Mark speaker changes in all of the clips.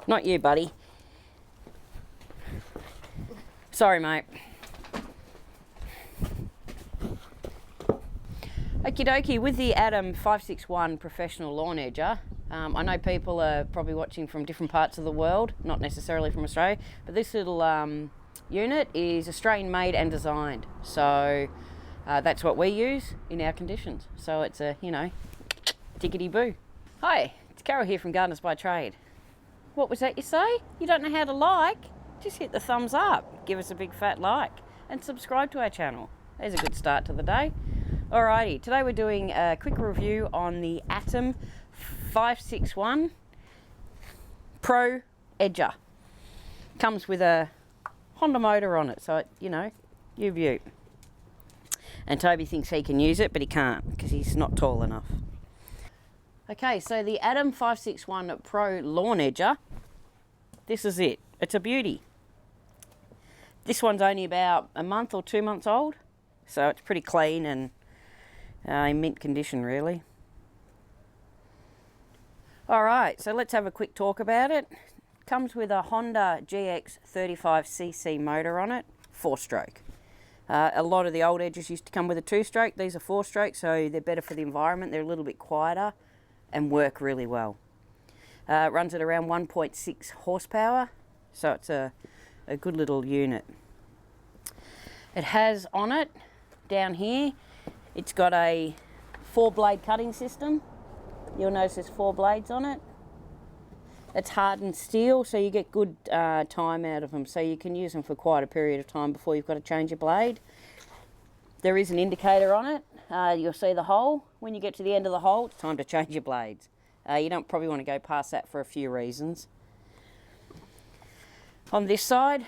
Speaker 1: Not you, buddy. Sorry, mate. Okie dokie, with the Adam 561 Professional Lawn Edger, I know people are probably watching from different parts of the world, not necessarily from Australia, but this little unit is Australian made and designed. So that's what we use in our conditions. So it's a, tickety boo. Hi, it's Carol here from Gardeners by Trade. What was that you say? You don't know how to like? Just hit the thumbs up, give us a big fat like, and subscribe to our channel. There's a good start to the day. Alrighty, today we're doing a quick review on the Adam 561 Pro Edger. Comes with a Honda motor on it, so it, you view. And Toby thinks he can use it, but he can't because he's not tall enough. Okay, so the Adam 561 Pro Lawn Edger, this is it. It's a beauty. This one's only about a month or 2 months old, so it's pretty clean and in mint condition, really. Alright, so let's have a quick talk about it. Comes with a Honda GX 35cc motor on it, 4-stroke. A lot of the old edges used to come with a 2-stroke. These are 4-stroke, so they're better for the environment. They're a little bit quieter and work really well. It runs at around 1.6 horsepower, so it's a good little unit. It has on it, down here, it's got a 4-blade cutting system. You'll notice there's 4 blades on it. It's hardened steel, so you get good time out of them, so you can use them for quite a period of time before you've got to change your blade. There is an indicator on it. You'll see the hole. When you get to the end of the hole, it's time to change your blades. You don't probably want to go past that for a few reasons. On this side,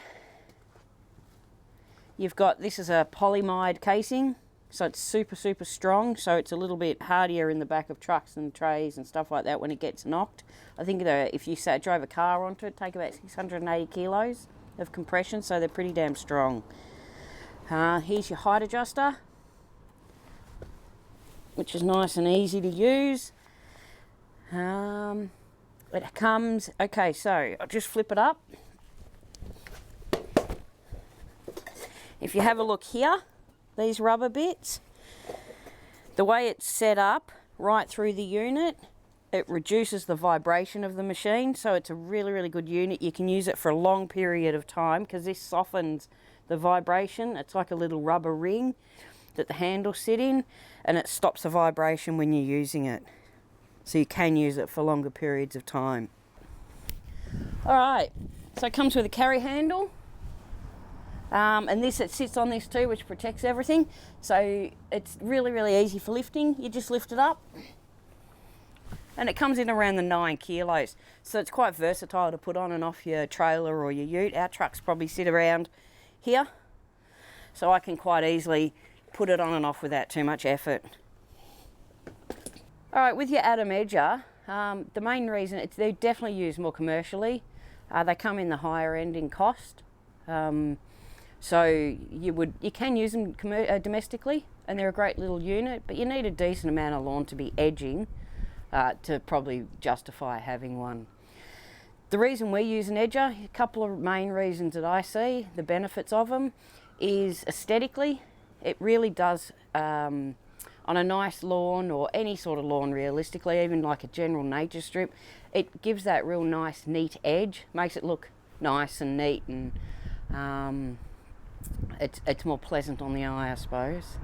Speaker 1: you've got, this is a polyamide casing, so it's super strong, so it's a little bit hardier in the back of trucks and trays and stuff like that when it gets knocked. I think if you drove a car onto it, take about 680 kilos of compression, so they're pretty damn strong. Here's your height adjuster, which is nice and easy to use. It comes, okay, so I'll just flip it up. If you have a look here, these rubber bits, the way it's set up right through the unit, it reduces the vibration of the machine, so it's a really good unit. You can use it for a long period of time because this softens the vibration. It's like a little rubber ring that the handles sit in, and it stops the vibration when you're using it, so you can use it for longer periods of time. Alright, so it comes with a carry handle. And it sits on this too, which protects everything, so it's really easy for lifting. You just lift it up and it comes in around the 9 kilos, so it's quite versatile to put on and off your trailer or your ute. Our trucks probably sit around here, so I can quite easily put it on and off without too much effort. Alright, with your Adam Edger, the main reason, they're definitely used more commercially. They come in the higher end in cost. So you can use them domestically, and they're a great little unit, but you need a decent amount of lawn to be edging to probably justify having one. The reason we use an edger, a couple of main reasons that I see, the benefits of them, is aesthetically. It really does, on a nice lawn or any sort of lawn realistically, even like a general nature strip, it gives that real nice neat edge, makes it look nice and neat, and it's more pleasant on the eye, I suppose.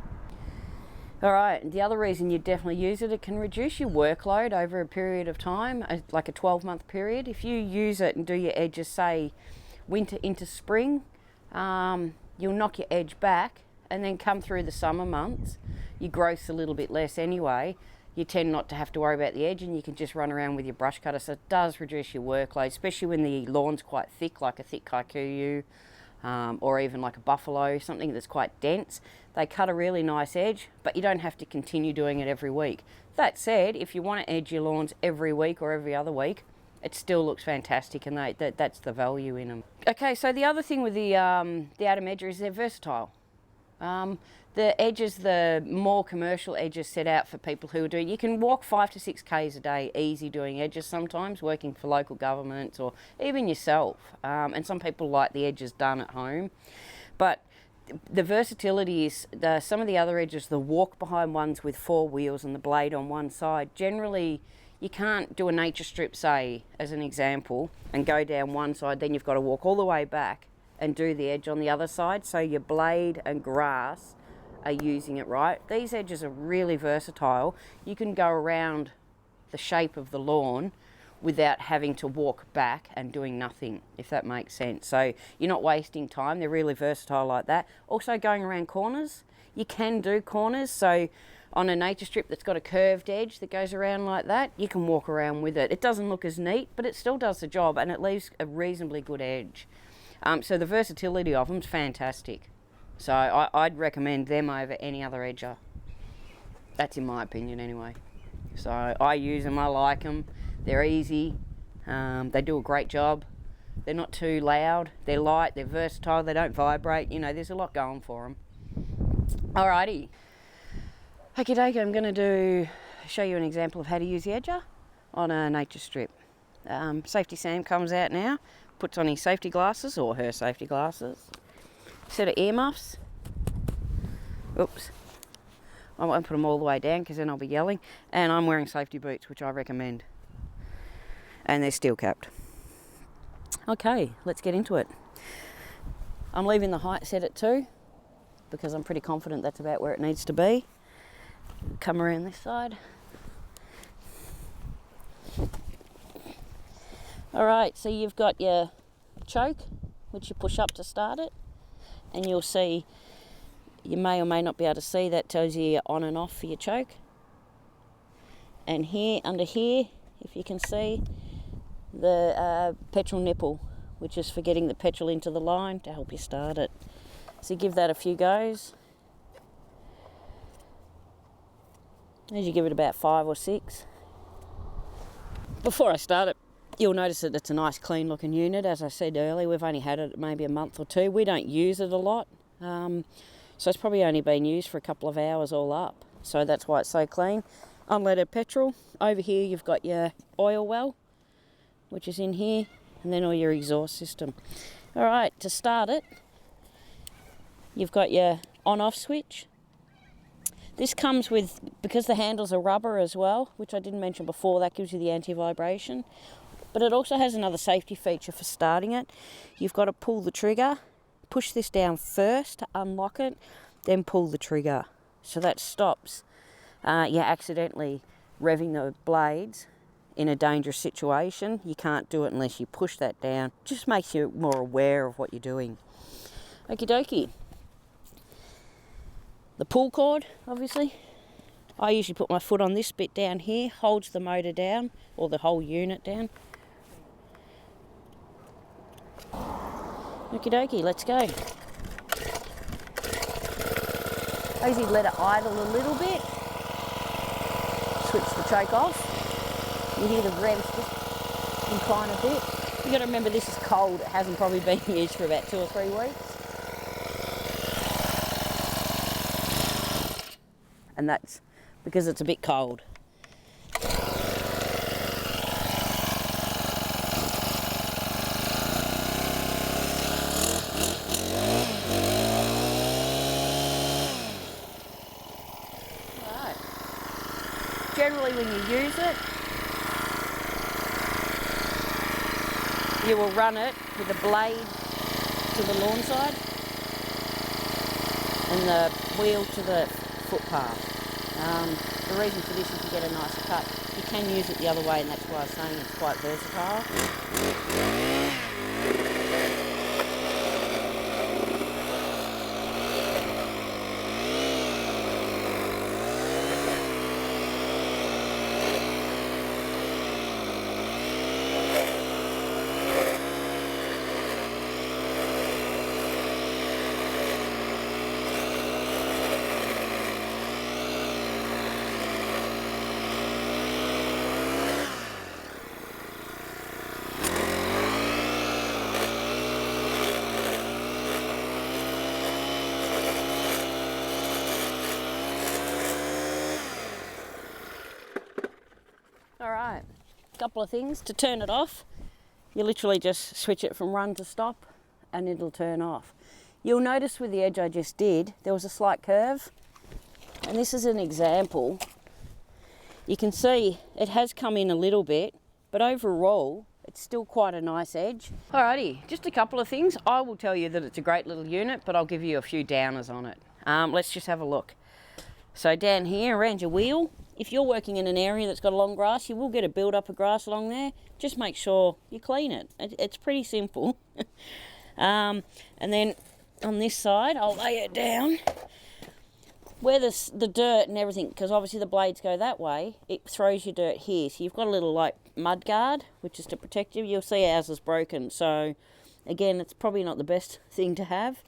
Speaker 1: Alright, the other reason you definitely use it, it can reduce your workload over a period of time, like a 12-month period. If you use it and do your edges, say, winter into spring, you'll knock your edge back, and then come through the summer months, your growth's a little bit less anyway. You tend not to have to worry about the edge, and you can just run around with your brush cutter, so it does reduce your workload, especially when the lawn's quite thick, like a thick kikuyu, or even like a buffalo, something that's quite dense. They cut a really nice edge, but you don't have to continue doing it every week. That said, if you want to edge your lawns every week or every other week, it still looks fantastic, and that's the value in them. Okay, so the other thing with the Adam Edger is they're versatile. The edges, the more commercial edges set out for people who are doing, you can walk 5 to 6 Ks a day easy doing edges sometimes, working for local governments or even yourself. And some people like the edges done at home. But the versatility is, some of the other edges, the walk behind ones with 4 wheels and the blade on one side, generally you can't do a nature strip, say, as an example, and go down one side, then you've got to walk all the way back and do the edge on the other side, so your blade and grass are using it right. These edges are really versatile. You can go around the shape of the lawn without having to walk back and doing nothing, if that makes sense. So you're not wasting time. They're really versatile like that. Also going around corners, you can do corners. So on a nature strip that's got a curved edge that goes around like that, you can walk around with it. It doesn't look as neat, but it still does the job and it leaves a reasonably good edge. So the versatility of them is fantastic. So I'd recommend them over any other edger. That's in my opinion anyway. So I use them, I like them. They're easy, they do a great job. They're not too loud, they're light, they're versatile, they don't vibrate. You know, there's a lot going for them. Alrighty. Okie dokie, I'm going to show you an example of how to use the edger on a nature strip. Safety Sam comes out now, puts on his safety glasses, or her safety glasses. Set of earmuffs. Oops. I won't put them all the way down because then I'll be yelling. And I'm wearing safety boots, which I recommend. And they're steel capped. Okay, let's get into it. I'm leaving the height set at 2 because I'm pretty confident that's about where it needs to be. Come around this side. Alright, so you've got your choke, which you push up to start it. And you'll see, you may or may not be able to see, that tells you you're on and off for your choke. And here, under here, if you can see, the petrol nipple, which is for getting the petrol into the line to help you start it. So give that a few goes. As you give it about 5 or 6. Before I start it, you'll notice that it's a nice clean looking unit. As I said earlier, we've only had it maybe a month or 2. We don't use it a lot. So it's probably only been used for a couple of hours all up. So that's why it's so clean. Unleaded petrol. Over here you've got your oil well, which is in here, and then all your exhaust system. Alright, to start it, you've got your on-off switch. This comes with, because the handles are rubber as well, which I didn't mention before, that gives you the anti-vibration. But it also has another safety feature for starting it. You've got to pull the trigger, push this down first to unlock it, then pull the trigger. So that stops you accidentally revving the blades in a dangerous situation. You can't do it unless you push that down. Just makes you more aware of what you're doing. Okie dokie. The pull cord, obviously. I usually put my foot on this bit down here, holds the motor down, or the whole unit down. Okie dokie, let's go. I usually let it idle a little bit. Switch the choke off. You hear the revs just incline a bit. You've got to remember this is cold. It hasn't probably been used for about 2 or 3 weeks. And that's because it's a bit cold. Right. Generally when you use it, you will run it with the blade to the lawn side and the wheel to the footpath. The reason for this is to get a nicer cut. You can use it the other way, and that's why I was saying it's quite versatile. couple of things. To turn it off, you literally just switch it from run to stop and it'll turn off. You'll notice with the edge I just did, there was a slight curve. And this is an example. You can see it has come in a little bit, but overall, it's still quite a nice edge. Alrighty, just a couple of things. I will tell you that it's a great little unit, but I'll give you a few downers on it. Let's just have a look. So down here around your wheel, if you're working in an area that's got a long grass, you will get a build up of grass along there. Just make sure you clean it. It's pretty simple. And then on this side, I'll lay it down. Where the dirt and everything, because obviously the blades go that way, it throws your dirt here. So you've got a little like mud guard, which is to protect you. You'll see ours is broken. So again, it's probably not the best thing to have.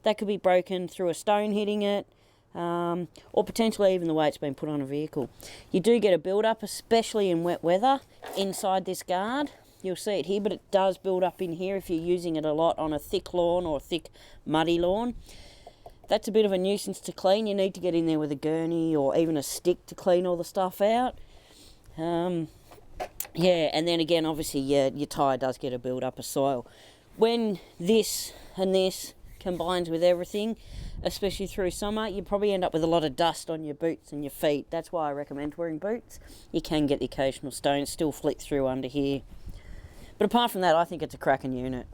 Speaker 1: That could be broken through a stone hitting it, or potentially even the way it's been put on a vehicle. You do get a build up, especially in wet weather, inside this guard. You'll see it here, but it does build up in here if you're using it a lot on a thick lawn or a thick muddy lawn. That's a bit of a nuisance to clean. You need to get in there with a gurney or even a stick to clean all the stuff out. Yeah, and then again, obviously, your tyre does get a build up of soil. When this and this combines with everything, especially through summer, you probably end up with a lot of dust on your boots and your feet. That's why I recommend wearing boots. You can get the occasional stone still flick through under here. But apart from that, I think it's a cracking unit.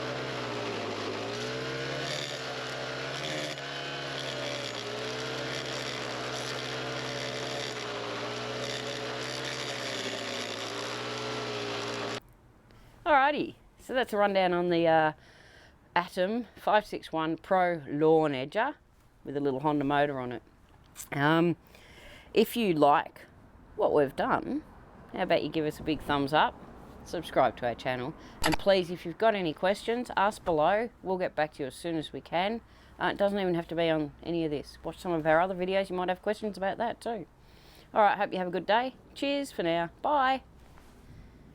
Speaker 1: Alrighty, so that's a rundown on the Atom 561 Pro Lawn Edger with a little Honda motor on it. If you like what we've done, how about you give us a big thumbs up, subscribe to our channel, and please, if you've got any questions, ask below. We'll get back to you as soon as we can. It doesn't even have to be on any of this. Watch some of our other videos, you might have questions about that too. Alright, hope you have a good day. Cheers for now. Bye.